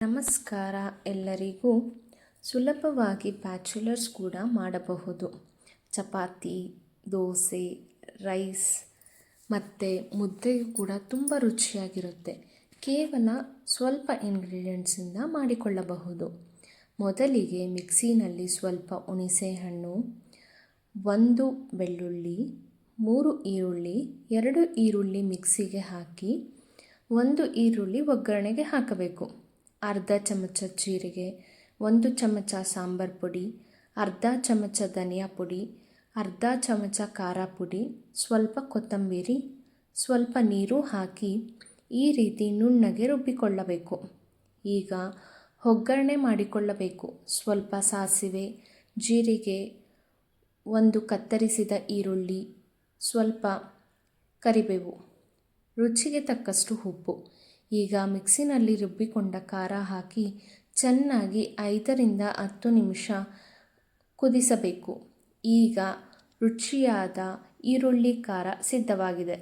ನಮಸ್ಕಾರ ಎಲ್ಲರಿಗೂ. ಸುಲಭವಾಗಿ ಬ್ಯಾಚುಲರ್ಸ್ ಕೂಡ ಮಾಡಬಹುದು. ಚಪಾತಿ, ದೋಸೆ, ರೈಸ್ ಮತ್ತು ಮುದ್ದೆಯು ಕೂಡ ತುಂಬ ರುಚಿಯಾಗಿರುತ್ತೆ. ಕೇವಲ ಸ್ವಲ್ಪ ಇಂಗ್ರೀಡಿಯೆಂಟ್ಸಿಂದ ಮಾಡಿಕೊಳ್ಳಬಹುದು. ಮೊದಲಿಗೆ ಮಿಕ್ಸಿನಲ್ಲಿ ಸ್ವಲ್ಪ ಹುಣಸೆಹಣ್ಣು, 1 ಬೆಳ್ಳುಳ್ಳಿ, 3 ಈರುಳ್ಳಿ, 2 ಈರುಳ್ಳಿ ಮಿಕ್ಸಿಗೆ ಹಾಕಿ 1 ಈರುಳ್ಳಿ ಒಗ್ಗರಣೆಗೆ ಹಾಕಬೇಕು. ಅರ್ಧ ಚಮಚ ಜೀರಿಗೆ, 1 ಚಮಚ ಸಾಂಬಾರು ಪುಡಿ, ಅರ್ಧ ಚಮಚ ಧನಿಯಾ ಪುಡಿ, ಅರ್ಧ ಚಮಚ ಖಾರ ಪುಡಿ, ಸ್ವಲ್ಪ ಕೊತ್ತಂಬರಿ, ಸ್ವಲ್ಪ ನೀರು ಹಾಕಿ ಈ ರೀತಿ ನುಣ್ಣಗೆ ರುಬ್ಬಿಕೊಳ್ಳಬೇಕು. ಈಗ ಒಗ್ಗರಣೆ ಮಾಡಿಕೊಳ್ಳಬೇಕು. ಸ್ವಲ್ಪ ಸಾಸಿವೆ, ಜೀರಿಗೆ, 1 ಕತ್ತರಿಸಿದ ಈರುಳ್ಳಿ, ಸ್ವಲ್ಪ ಕರಿಬೇವು, ರುಚಿಗೆ ತಕ್ಕಷ್ಟು ಉಪ್ಪು. ಈಗ ಮಿಕ್ಸಿನಲ್ಲಿ ರುಬ್ಬಿಕೊಂಡ ಖಾರ ಹಾಕಿ ಚೆನ್ನಾಗಿ 5 ರಿಂದ 10 ನಿಮಿಷ ಕುದಿಸಬೇಕು. ಈಗ ರುಚಿಯಾದ ಈರುಳ್ಳಿ ಖಾರ ಸಿದ್ಧವಾಗಿದೆ.